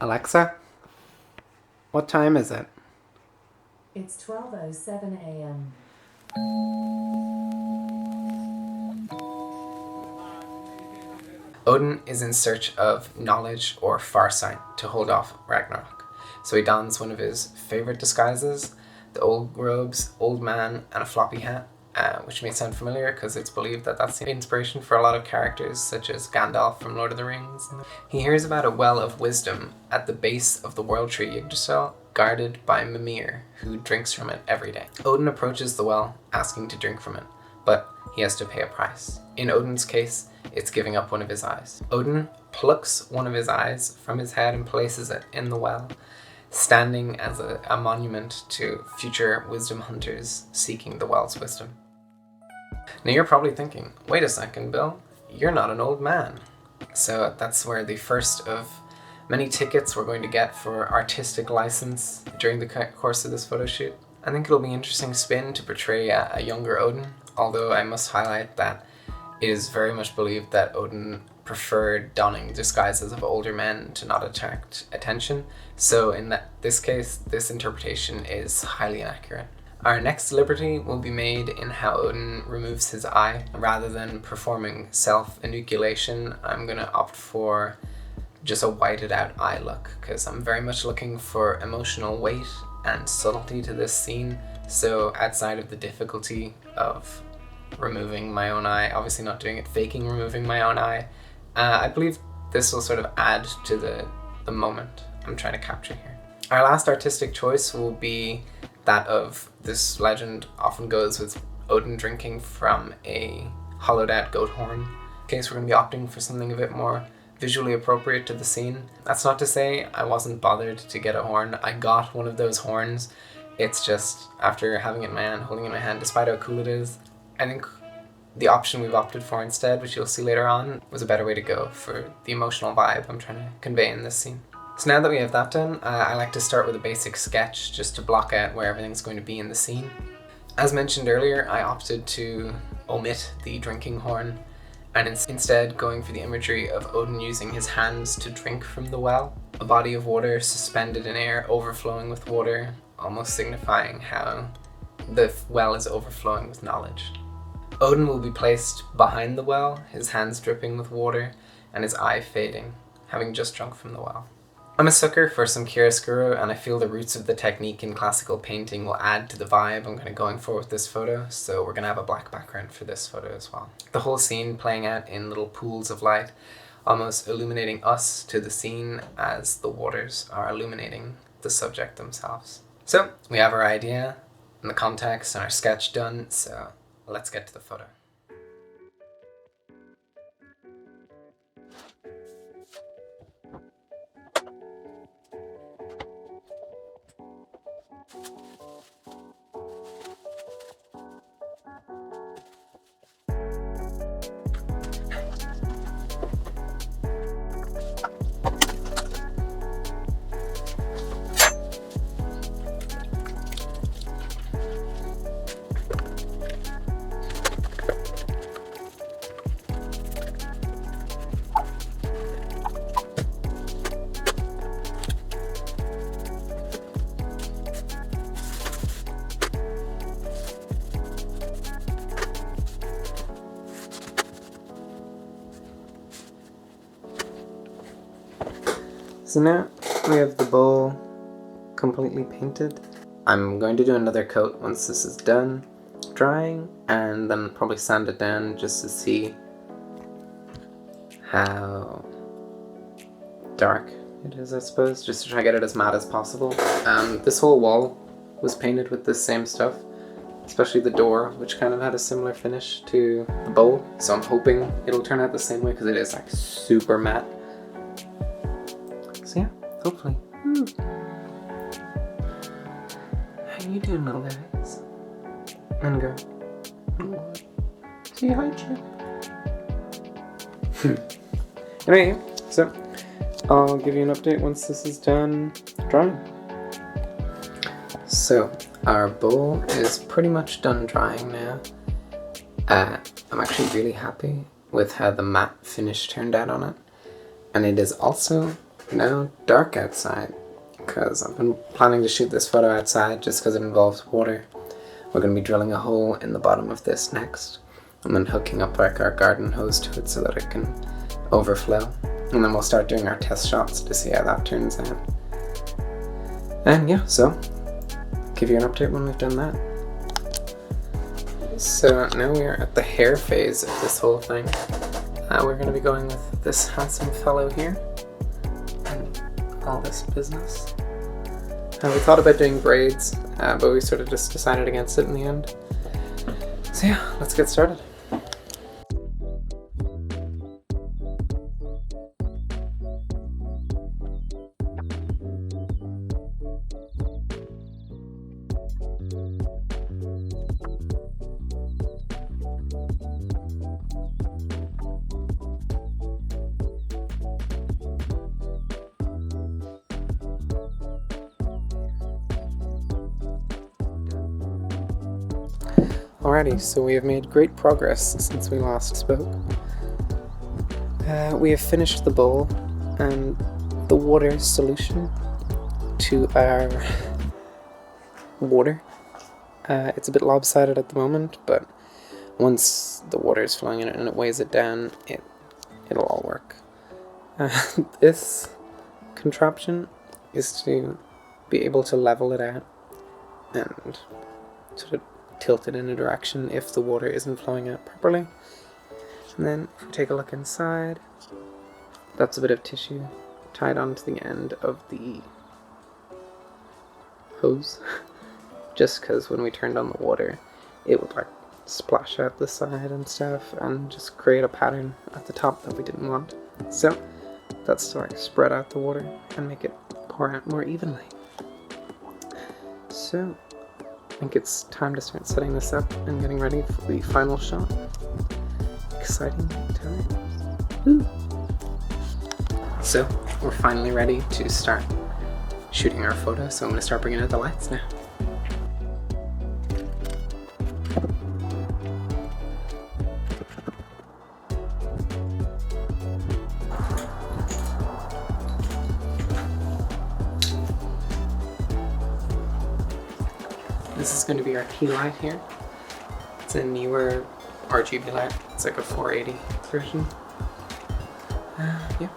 Alexa, what time is it? It's 12:07 a.m. Odin is in search of knowledge or farsight to hold off Ragnarok. So he dons one of his favourite disguises, the old robes, old man, and a floppy hat, which may sound familiar because it's believed that that's the inspiration for a lot of characters such as Gandalf from Lord of the Rings. He hears about a well of wisdom at the base of the world tree Yggdrasil, guarded by Mimir, who drinks from it every day. Odin approaches the well, asking to drink from it, but he has to pay a price. In Odin's case, it's giving up one of his eyes. Odin plucks one of his eyes from his head and places it in the well, standing as a monument to future wisdom hunters seeking the well's wisdom. Now you're probably thinking, wait a second, Bill, you're not an old man. So that's where the first of many tickets we're going to get for artistic license during the course of this photo shoot. I think it'll be an interesting spin to portray a younger Odin, although I must highlight that it is very much believed that Odin preferred donning disguises of older men to not attract attention, so in this case, this interpretation is highly inaccurate. Our next liberty will be made in how Odin removes his eye. Rather than performing self-enucleation, I'm going to opt for just a whited out eye look, because I'm very much looking for emotional weight and subtlety to this scene, so outside of the difficulty of removing my own eye, obviously not doing it faking removing my own eye, I believe this will sort of add to the moment I'm trying to capture here. Our last artistic choice will be that of, this legend often goes with Odin drinking from a hollowed out goat horn. In this case, we're going to be opting for something a bit more visually appropriate to the scene. That's not to say I wasn't bothered to get a horn. I got one of those horns. It's just, after having it in my hand, holding it in my hand, despite how cool it is, I think the option we've opted for instead, which you'll see later on, was a better way to go for the emotional vibe I'm trying to convey in this scene. So now that we have that done, I like to start with a basic sketch just to block out where everything's going to be in the scene. As mentioned earlier, I opted to omit the drinking horn and instead going for the imagery of Odin using his hands to drink from the well, a body of water suspended in air, overflowing with water, almost signifying how the well is overflowing with knowledge. Odin will be placed behind the well, his hands dripping with water and his eye fading, having just drunk from the well. I'm a sucker for some chiaroscuro, and I feel the roots of the technique in classical painting will add to the vibe I'm kind of going for with this photo, so we're going to have a black background for this photo as well. The whole scene playing out in little pools of light, almost illuminating us to the scene as the waters are illuminating the subject themselves. So we have our idea and the context and our sketch done, so let's get to the photo. So now we have the bowl completely painted. I'm going to do another coat once this is done drying, and then probably sand it down just to see how dark it is, I suppose, just to try to get it as matte as possible. This whole wall was painted with this same stuff, especially the door, which kind of had a similar finish to the bowl, so I'm hoping it'll turn out the same way because it is like super matte. So yeah, hopefully. How you doing, little guys? And girl. Say hi, Chip. Anyway, so I'll give you an update once this is done drying. So our bowl is pretty much done drying now. I'm actually really happy with how the matte finish turned out on it. And it is also now dark outside, because I've been planning to shoot this photo outside just because it involves water. We're going to be drilling a hole in the bottom of this next, and then hooking up like our garden hose to it so that it can overflow. And then we'll start doing our test shots to see how that turns out. And yeah, so give you an update when we've done that. So now we are at the hair phase of this whole thing. We're going to be going with this handsome fellow here and all this business. We thought about doing braids, but we sort of just decided against it in the end. So yeah, let's get started. Alrighty, so we have made great progress since we last spoke. We have finished the bowl and the water solution to our water. It's a bit lopsided at the moment, but once the water is flowing in it and it weighs it down, it'll all work. This contraption is to be able to level it out and sort of tilt it in a direction if the water isn't flowing out properly. And then if we take a look inside, that's a bit of tissue tied onto the end of the hose, just because when we turned on the water it would like splash out the side and stuff and just create a pattern at the top that we didn't want. So that's to like spread out the water and make it pour out more evenly. So I think it's time to start setting this up and getting ready for the final shot. Exciting times. Woo. So we're finally ready to start shooting our photo, so I'm going to start bringing out the lights now. This is going to be our key light here. It's a newer RGB light. It's like a 480 version. Yeah, cool.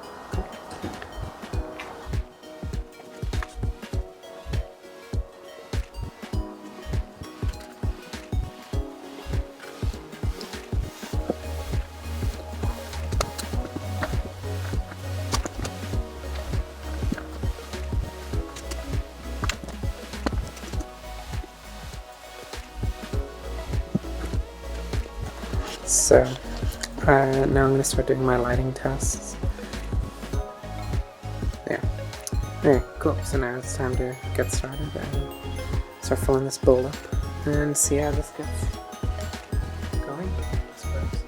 So now I'm going to start doing my lighting tests. There. Alright, cool. So now it's time to get started and start filling this bowl up and see how this gets going, I suppose.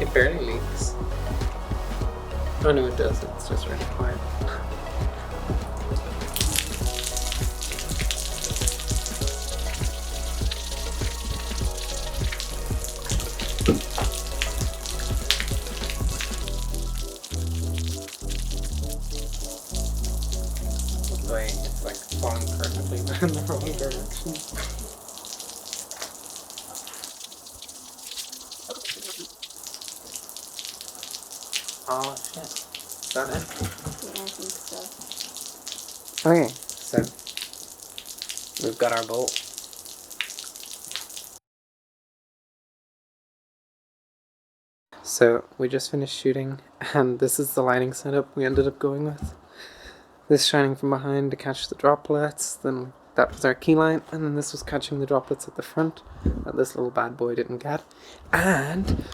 It barely leaks. Oh no, it does. It's just really quiet. Wait, it's like falling perfectly in the wrong direction. Oh shit. Is that it? Yeah, I think so. Okay, so we've got our bowl. So we just finished shooting, and this is the lighting setup we ended up going with. This shining from behind to catch the droplets, then that was our key light, and then this was catching the droplets at the front that this little bad boy didn't get. And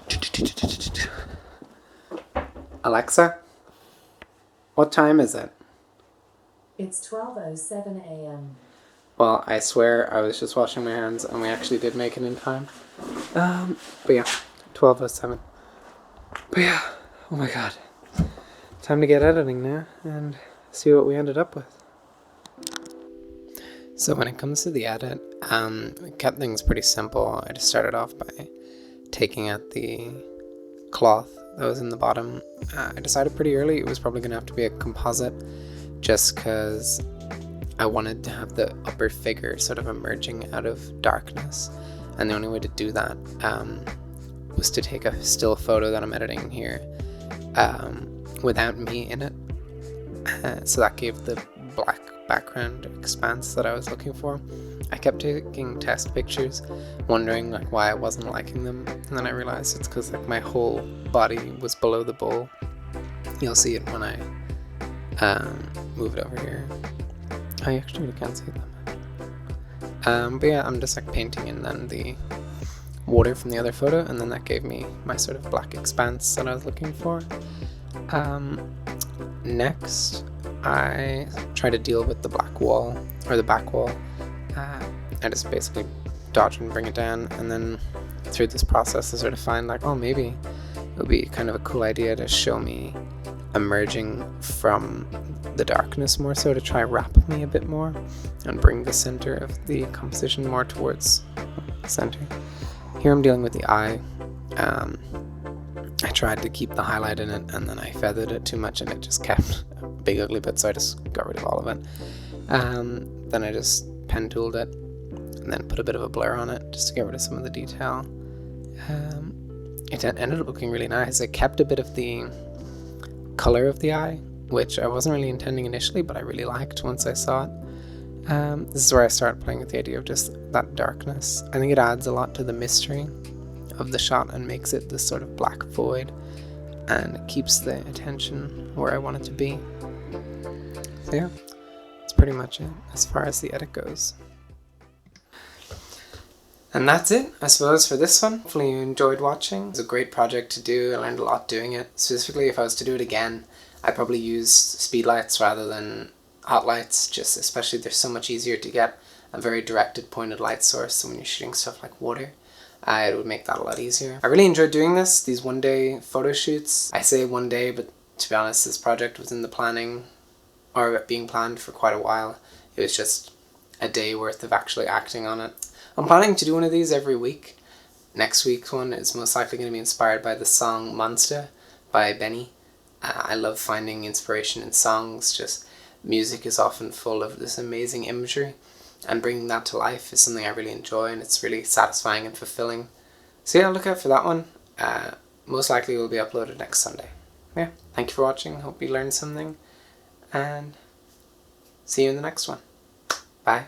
Alexa, what time is it? It's 12:07 a.m. Well, I swear I was just washing my hands and we actually did make it in time. But yeah, 12:07. But yeah, oh my god. Time to get editing now and see what we ended up with. So when it comes to the edit, I kept things pretty simple. I just started off by taking out the cloth that was in the bottom. I decided pretty early it was probably going to have to be a composite, just because I wanted to have the upper figure sort of emerging out of darkness, and the only way to do that was to take a still photo that I'm editing here without me in it. So that gave the black background expanse that I was looking for. I kept taking test pictures, wondering like why I wasn't liking them, and then I realized it's because like my whole body was below the bowl. You'll see it when I move it over here. I actually really can't see them. But yeah, I'm just like painting in then the water from the other photo, and then that gave me my sort of black expanse that I was looking for. Next, I try to deal with the black wall, or the back wall. I just basically dodge and bring it down, and then through this process I sort of find like, oh, maybe it would be kind of a cool idea to show me emerging from the darkness more, so to try wrap me a bit more and bring the center of the composition more towards the center. Here I'm dealing with the eye. I tried to keep the highlight in it, and then I feathered it too much and it just kept a big ugly bit, so I just got rid of all of it. Then I just pen tooled it and then put a bit of a blur on it just to get rid of some of the detail. It ended up looking really nice. I kept a bit of the color of the eye, which I wasn't really intending initially, but I really liked once I saw it. This is where I started playing with the idea of just that darkness. I think it adds a lot to the mystery of the shot and makes it this sort of black void, and it keeps the attention where I want it to be. So yeah, that's pretty much it as far as the edit goes. And that's it, I suppose, for this one. Hopefully you enjoyed watching. It was a great project to do. I learned a lot doing it. Specifically, if I was to do it again, I'd probably use speed lights rather than hot lights, just especially they're so much easier to get a very directed, pointed light source. So when you're shooting stuff like water, it would make that a lot easier. I really enjoyed doing this, these one-day photo shoots. I say one day, but to be honest, this project was in the planning, or being planned for quite a while. It was just a day worth of actually acting on it. I'm planning to do one of these every week. Next week's one is most likely going to be inspired by the song Monster by Benny. I love finding inspiration in songs. Just music is often full of this amazing imagery, and bringing that to life is something I really enjoy, and it's really satisfying and fulfilling. So yeah, look out for that one. Most likely it will be uploaded next Sunday. Yeah, thank you for watching. Hope you learned something, and see you in the next one. Bye.